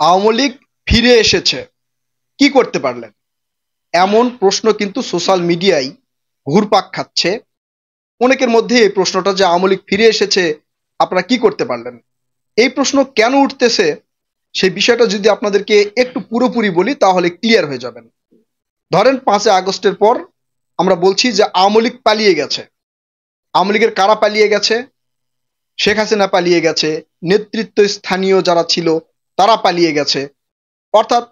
আওয়ামী লীগ ফিরে এসেছে, কি করতে পারলেন? এমন প্রশ্ন কিন্তু সোশ্যাল মিডিয়ায় ঘুরপাক খাচ্ছে। অনেকের মধ্যে এই প্রশ্নটা যে আওয়ামী লীগ ফিরে এসেছে, আপনারা কি করতে পারলেন? এই প্রশ্ন কেন উঠতেছে সেই বিষয়টা যদি আপনাদেরকে একটু পুরোপুরি বলি তাহলে ক্লিয়ার হয়ে যাবেন। ধরেন 5ই আগস্টের পর আমরা বলছি যে আওয়ামী লীগ পালিয়ে গেছে। আওয়ামী লীগের কারা পালিয়ে গেছে? শেখ হাসিনা পালিয়ে গেছে, নেতৃত্ব স্থানীয় যারা ছিল তারা পালিয়ে গেছে, অর্থাৎ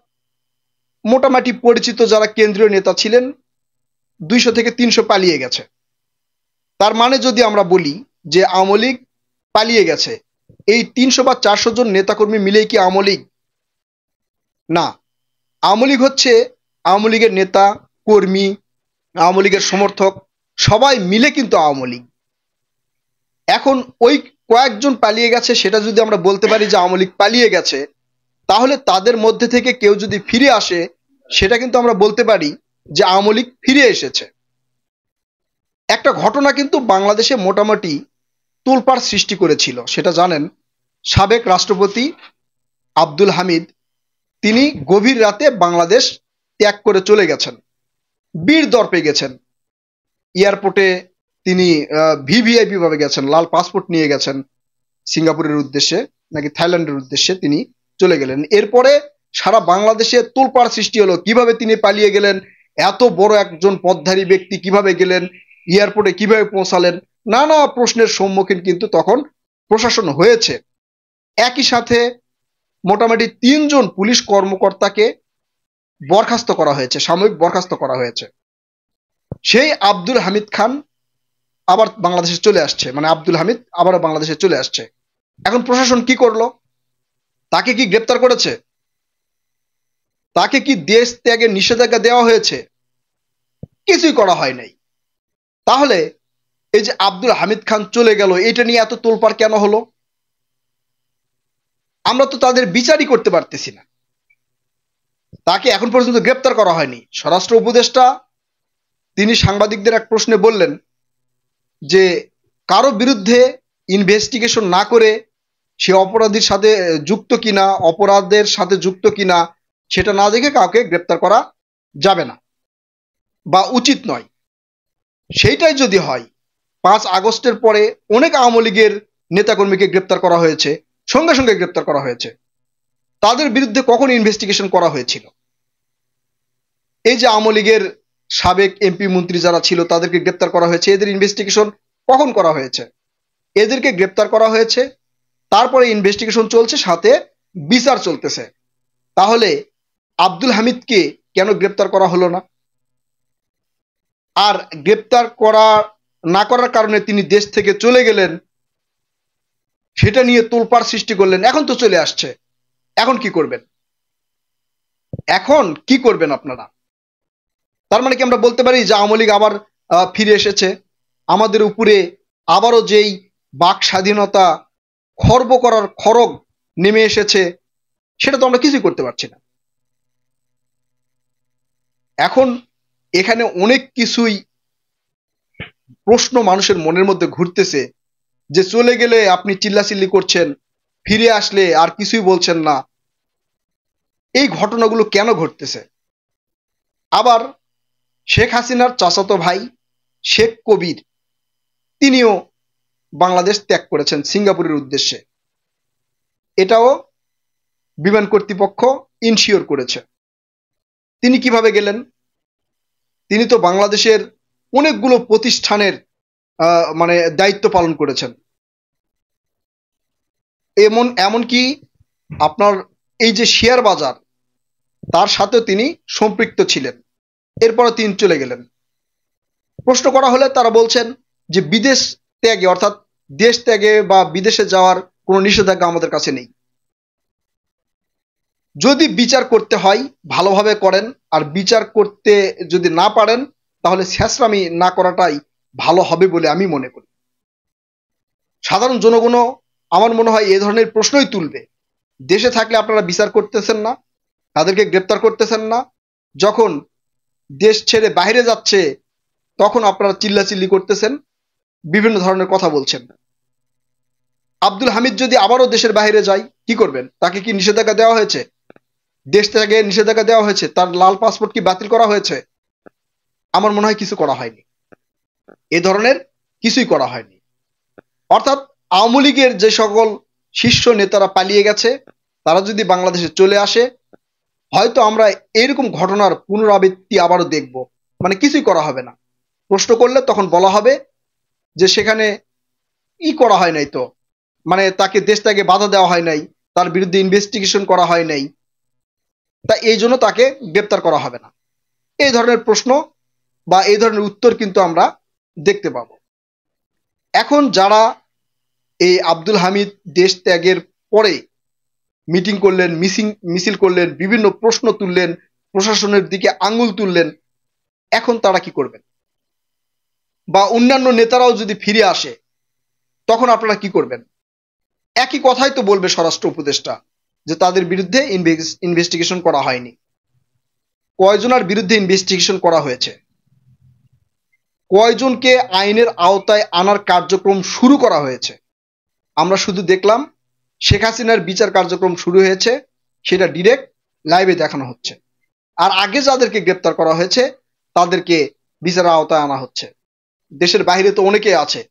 মোটামুটি পরিচিত যারা কেন্দ্রীয় নেতা ছিলেন 200 থেকে 300 পালিয়ে গেছে। তার মানে যদি আমরা বলি যে আওয়ামী লীগ পালিয়ে গেছে, এই 300 বা 400 জন নেতাকর্মী মিলেই কি আওয়ামী লীগ? না। আওয়ামী লীগ হচ্ছে আওয়ামী লীগের নেতা কর্মী, আওয়ামী লীগের সমর্থক, সবাই মিলে কিন্তু আওয়ামী লীগ। এখন ওই কয়েকজন পালিয়ে গেছে সেটা যদি আমরা বলতে পারি যে আওয়ামী লীগ পালিয়ে গেছে, তাহলে তাদের মধ্যে থেকে কেউ যদি ফিরে আসে সেটা কিন্তু আমরা বলতে পারি যে আওয়ামী লীগ ফিরে এসেছে। একটা ঘটনা কিন্তু বাংলাদেশে মোটামুটি তোলপাড় সৃষ্টি করেছিল, সেটা জানেন। সাবেক রাষ্ট্রপতি আব্দুল হামিদ তিনি গভীর রাতে বাংলাদেশ ত্যাগ করে চলে গেছেন, বীর দর্পে গেছেন। এয়ারপোর্টে তিনি ভিভিআইপি ভাবে গেছেন, লাল পাসপোর্ট নিয়ে গেছেন সিঙ্গাপুরের উদ্দেশ্যে নাকি থাইল্যান্ডের উদ্দেশ্যে তিনি চলে গেলেন। এরপরে সারা বাংলাদেশে তোলপাড় সৃষ্টি হলো, কিভাবে তিনি পালিয়ে গেলেন, এত বড় একজন পদধারী ব্যক্তি কিভাবে গেলেন, এয়ারপোর্টে কিভাবে পৌঁছালেন, নানা প্রশ্নের সম্মুখীন কিন্তু তখন প্রশাসন হয়েছে। একই সাথে মোটামুটি 3 জন পুলিশ কর্মকর্তাকে বরখাস্ত করা হয়েছে, সাময়িক বরখাস্ত করা হয়েছে। সেই আব্দুল হামিদ খান আবার বাংলাদেশে চলে আসছে, মানে আব্দুল হামিদ আবারও বাংলাদেশে চলে আসছে। এখন প্রশাসন কি করলো? তাকে কি গ্রেপ্তার করেছে? তাকে কি দেশ ত্যাগের নিষেধাজ্ঞা দেওয়া হয়েছে? কিছুই করা হয় নাই। তাহলে এই যে আব্দুল হামিদ খান চলে গেল, এটা নিয়ে এত তোলপাড় কেন হলো? আমরা তো তাদের বিচারই করতে পারতেছি না। তাকে এখন পর্যন্ত গ্রেপ্তার করা হয়নি। স্বরাষ্ট্র উপদেষ্টা তিনি সাংবাদিকদের এক প্রশ্নে বললেন যে কারো বিরুদ্ধে ইনভেস্টিগেশন না করে সে অপরাধীর সাথে যুক্ত কিনা, অপরাধের সাথে যুক্ত কিনা সেটা না দেখে কাউকে গ্রেপ্তার করা যাবে না বা উচিত নয়। সেইটাই যদি হয়, 5 আগস্টের পরে অনেক আওয়ামী লীগের নেতাকর্মীকে গ্রেপ্তার করা হয়েছে, সঙ্গে সঙ্গে গ্রেপ্তার করা হয়েছে। তাদের বিরুদ্ধে কখন ইনভেস্টিগেশন করা হয়েছিল? এই যে আওয়ামী লীগের সাবেক এমপি মন্ত্রী যারা ছিল তাদেরকে গ্রেপ্তার করা হয়েছে, এদের ইনভেস্টিগেশন কখন করা হয়েছে? এদেরকে গ্রেপ্তার করা হয়েছে, তারপরে ইনভেস্টিগেশন চলছে, সাথে বিচার চলতেছে। তাহলে আব্দুল হামিদকে কেন গ্রেপ্তার করা হলো না? আর গ্রেপ্তার করা না করার কারণে তিনি দেশ থেকে চলে গেলেন, সেটা নিয়ে তোলপাড় সৃষ্টি করলেন। এখন তো চলে আসছে, এখন কি করবেন? এখন কি করবেন আপনারা? তার মানে কি আমরা বলতে পারি যে আওয়ামী লীগ আবার ফিরে এসেছে, আমাদের উপরে আবারও যেই বাক স্বাধীনতা খর্ব করার খড়গ নেমে এসেছে, সেটা তো আমরা কিছুই করতে পারছি না। এখন এখানে অনেক কিছুই প্রশ্ন মানুষের মনের মধ্যে ঘুরতেছে যে চলে গেলে আপনি চিল্লাচিল্লি করছেন, ফিরে আসলে আর কিছুই বলছেন না। এই ঘটনাগুলো কেন ঘটতেছে? আবার শেখ হাসিনার চাচাতো ভাই শেখ কবির তিনিও বাংলাদেশ ত্যাগ করেছেন সিঙ্গাপুরের উদ্দেশ্যে। এটাও বিমান কর্তৃপক্ষ ইনশিওর করেছে। তিনি কিভাবে গেলেন? তিনি তো বাংলাদেশের অনেকগুলো প্রতিষ্ঠানের মানে দায়িত্ব পালন করেছেন। এমনকি আপনার এই যে শেয়ার বাজার, তার সাথেও তিনি সম্পৃক্ত ছিলেন। এরপরে তিনি চলে গেলেন। প্রশ্ন করা হলে তারা বলছেন যে বিদেশ ত্যাগে, অর্থাৎ দেশ ত্যাগে বা বিদেশে যাওয়ার কোনো নিষেধাজ্ঞা আমাদের কাছে নেই। যদি বিচার করতে হয় ভালোভাবে করেন, আর বিচার করতে যদি না পারেন তাহলে ছেঁচড়ামি না করাটাই ভালো হবে বলে আমি মনে করি। সাধারণ জনগণও আমার মনে হয় এ ধরনের প্রশ্নই তুলবে। দেশে থাকলে আপনারা বিচার করতেছেন না, তাদেরকে গ্রেপ্তার করতেছেন না, যখন দেশ ছেড়ে বাইরে যাচ্ছে তখন আপনারা চিল্লাচিল্লি করতেছেন, বিভিন্ন ধরনের কথা বলছেন। আব্দুল হামিদ যদি আবারও দেশের বাইরে যায় কি করবেন? তাকে কি নিষেধাজ্ঞা দেওয়া হয়েছে? দেশ থেকে নিষেধাজ্ঞা দেওয়া হয়েছে, তার লাল পাসপোর্ট কি বাতিল করা হয়েছে? আমার মনে হয় কিছু করা হয়নি। এ ধরনের কিছুই করা হয়নি। অর্থাৎ আওয়ামী লীগের যে সকল শীর্ষ নেতারা পালিয়ে গেছে, তারা যদি বাংলাদেশে চলে আসে, হয়তো আমরা এরকম ঘটনার পুনরাবৃত্তি আবারও দেখব। মানে কিছুই করা হবে না। প্রশ্ন করলে তখন বলা হবে যে সেখানে ই করা হয় নাই তো, মানে তাকে দেশ থেকে বাধা দেওয়া হয় নাই, তার বিরুদ্ধে ইনভেস্টিগেশন করা হয় নাই, তা এই জন্য তাকে গ্রেপ্তার করা হবে না। এই ধরনের প্রশ্ন বা এই ধরনের উত্তর কিন্তু আমরা দেখতে পাবো। এখন যারা এই আব্দুল হামিদ দেশ ত্যাগের পরে মিটিং করলেন, মিছিল করলেন, বিভিন্ন প্রশ্ন তুললেন, প্রশাসনের দিকে আঙুল তুললেন, এখন তারা কি করবেন? বা অন্যান্য নেতারাও যদি ফিরে আসে, তখন আপনারা কি করবেন? একই কথাই তো বলবে স্বরাষ্ট্র উপদেষ্টা, যে তাদের বিরুদ্ধে ইনভেস্টিগেশন করা হয়নি। কয়জনের বিরুদ্ধে ইনভেস্টিগেশন করা হয়েছে? কয়জনকে আইনের আওতায় আনার কার্যক্রম শুরু করা হয়েছে? আমরা শুধু দেখলাম শেখ হাসিনার বিচার কার্যক্রম শুরু হয়েছে, সেটা ডিরেক্ট লাইভে দেখানো হচ্ছে। আর আগে যাদেরকে গ্রেপ্তার করা হয়েছে তাদেরকে বিচারের আওতায় আনা হচ্ছে। দেশের বাইরে তো অনেকে আছে,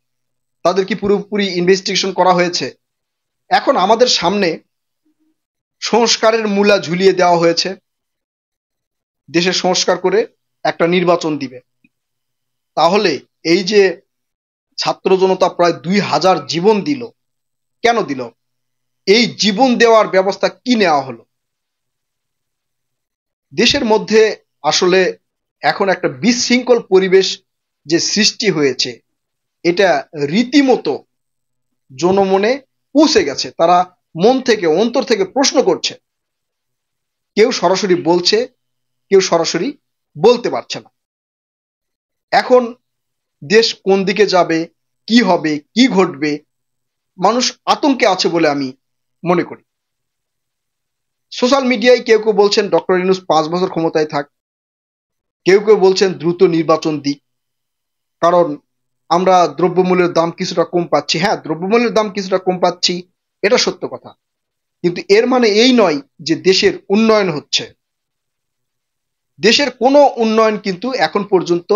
তাদের কি পুরোপুরি ইনভেস্টিগেশন করা হয়েছে? এখন আমাদের সামনে সংস্কারের মূলা ঝুলিয়ে দেওয়া হয়েছে। দেশের সংস্কার করে একটা নির্বাচন দিবে। তাহলে এই যে ছাত্র জনতা প্রায় 2000 জীবন দিল, কেন দিল? এই জীবন দেওয়ার ব্যবস্থা কি নেওয়া হলো? দেশের মধ্যে আসলে এখন একটা বিশৃঙ্খল পরিবেশ যে সৃষ্টি হয়েছে, এটা রীতিমতো জনমনে পৌঁছে গেছে। তারা মন থেকে, অন্তর থেকে প্রশ্ন করছে। কেউ সরাসরি বলছে, কেউ সরাসরি বলতে পারছে না। এখন দেশ কোন দিকে যাবে, কি হবে, কি ঘটবে, মানুষ আতঙ্কে আছে বলে আমি মনে করি। সোশ্যাল মিডিয়ায় কেউ কেউ বলছেন ডক্টর ইউনূস 5 বছর ক্ষমতায় থাক, কেউ কেউ বলছেন দ্রুত নির্বাচন দিক, কারণ আমরা দ্রব্যমূল্যের দাম কিছুটা কম পাচ্ছি। হ্যাঁ, দ্রব্যমূল্যের দাম কিছুটা কম পাচ্ছি, এটা সত্য কথা, কিন্তু এর মানে এই নয় যে দেশের উন্নয়ন হচ্ছে। দেশের কোনো উন্নয়ন কিন্তু এখন পর্যন্ত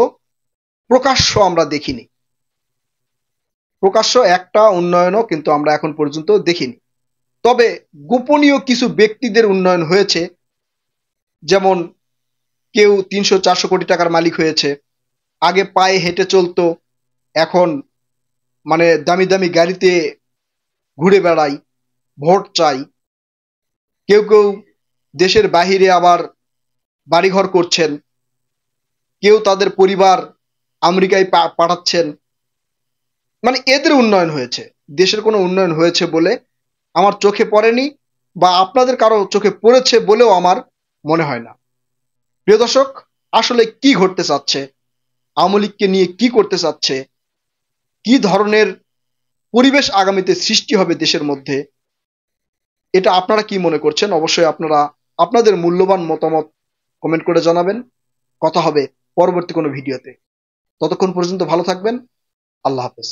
প্রকাশ্য আমরা দেখিনি। প্রকাশ্য একটা উন্নয়নও কিন্তু আমরা এখন পর্যন্ত দেখিনি। তবে গোপনীয় কিছু ব্যক্তিদের উন্নয়ন হয়েছে। যেমন কেউ 300-400 কোটি টাকার মালিক হয়েছে, আগে পায়ে হেঁটে চলতো, এখন মানে দামি দামি গাড়িতে ঘুরে বেড়াই, ভোট চাই। কেউ কেউ দেশের বাহিরে আবার বাড়িঘর করছেন, কেউ তাদের পরিবার আমেরিকায় পাঠাচ্ছেন। মানে এদের উন্নয়ন হয়েছে। দেশের কোনো উন্নয়ন হয়েছে বলে আমার চোখে পড়েনি, বা আপনাদের কারো চোখে পড়েছে বলেও আমার মনে হয় না। প্রিয় দর্শক, আসলে কি ঘটতে চাচ্ছে, আওয়ামী লীগকে নিয়ে কি করতে চাচ্ছে, কি ধরনের পরিবেশ আগামীতে সৃষ্টি হবে দেশের মধ্যে, এটা আপনারা কি মনে করছেন? অবশ্যই আপনারা আপনাদের মূল্যবান মতামত কমেন্ট করে জানাবেন। কথা হবে পরবর্তী কোনো ভিডিওতে। ততক্ষণ পর্যন্ত ভালো থাকবেন। আল্লাহ হাফেজ।